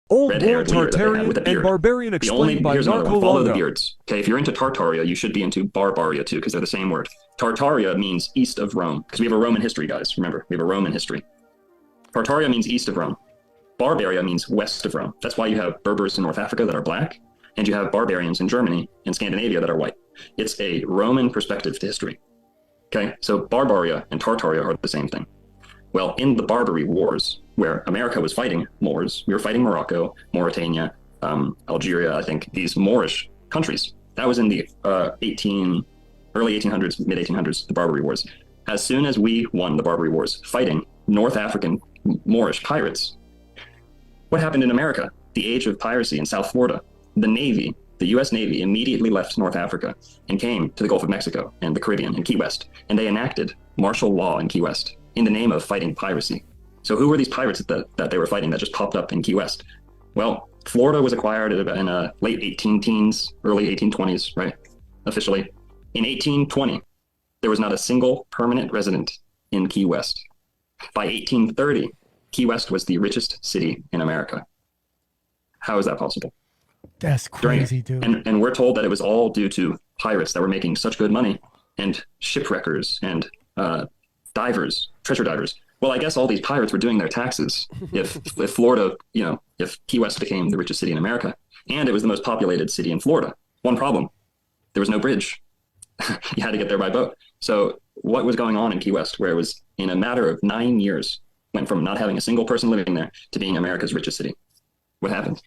Old red-haired world leader that they had Tartarian with a and beard. barbarian explained by Here's another Narco one. Follow the Longo. beards. Okay, if you're into Tartaria, you should be into Barbaria too, because they're the same word. Tartaria means east of Rome, because we have a Roman history, guys. Remember, we have a Roman history. Tartaria means east of Rome. Barbaria means west of Rome. That's why you have Berbers in North Africa that are black, and you have barbarians in Germany and Scandinavia that are white. It's a Roman perspective to history. Okay, so Barbaria and Tartaria are the same thing. Well, in the Barbary Wars, where America was fighting Moors, we were fighting Morocco, Mauritania, Algeria, I think, these Moorish countries. That was in the early 1800s, mid 1800s, the Barbary Wars. As soon as we won the Barbary Wars fighting North African Moorish pirates, what happened in America? The age of piracy in South Florida. The Navy, the U.S. Navy, immediately left North Africa and came to the Gulf of Mexico and the Caribbean and Key West, and they enacted martial law in Key West in the name of fighting piracy. So who were these pirates that they were fighting that just popped up in Key West? Well, Florida was acquired in late 18-teens, early 1820s, right? Officially. In 1820, there was not a single permanent resident in Key West. By 1830, Key West was the richest city in America. How is that possible? That's crazy, dude. And we're told that it was all due to pirates that were making such good money, and shipwreckers and divers, treasure divers. Well, I guess all these pirates were doing their taxes if Florida, if Key West became the richest city in America, and it was the most populated city in Florida. One problem, there was no bridge. You had to get there by boat. So what was going on in Key West, where it was in a matter of 9 years, went from not having a single person living there to being America's richest city? What happened?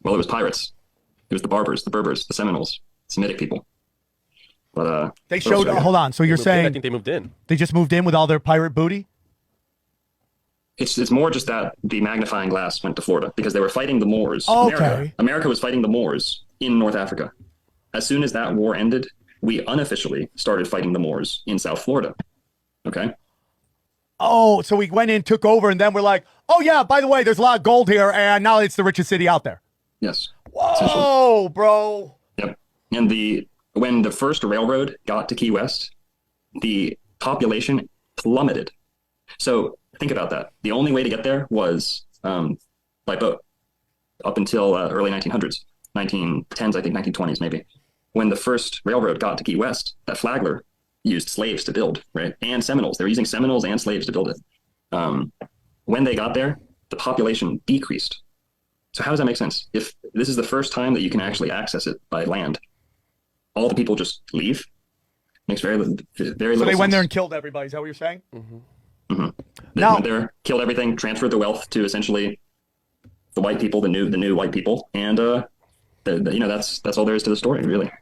Well, it was pirates. It was the Berbers, the Seminoles, Semitic people. But they showed. Hold on. So you're saying? I think they moved in. They just moved in with all their pirate booty. It's more just that the magnifying glass went to Florida because they were fighting the Moors. Oh, okay. America was fighting the Moors in North Africa. As soon as that war ended, we unofficially started fighting the Moors in South Florida. Okay. Oh, so we went in, took over, and then we're like, oh yeah, by the way, there's a lot of gold here, and now it's the richest city out there. Yes. Whoa, bro. Yep. And when the first railroad got to Key West, the population plummeted. So think about that. The only way to get there was by boat up until early 1900s, 1910s, I think 1920s maybe. When the first railroad got to Key West, that Flagler used slaves to build, right? And Seminoles. They were using Seminoles and slaves to build it. When they got there, the population decreased. So how does that make sense? If this is the first time that you can actually access it by land, all the people just leave? Makes very little sense. So they went there and killed everybody. Is that what you're saying? Mm-hmm. Mm-hmm. They went there, killed everything, transferred the wealth to essentially the white people, the new white people, and that's all there is to the story, really.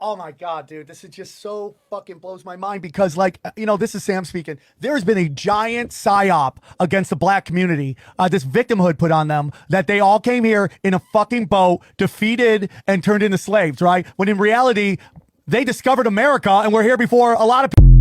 Oh my God, dude, this is just so fucking blows my mind because, like, this is Sam speaking. There's been a giant psyop against the black community, this victimhood put on them that they all came here in a fucking boat, defeated and turned into slaves, right? When in reality, they discovered America and were here before a lot of people.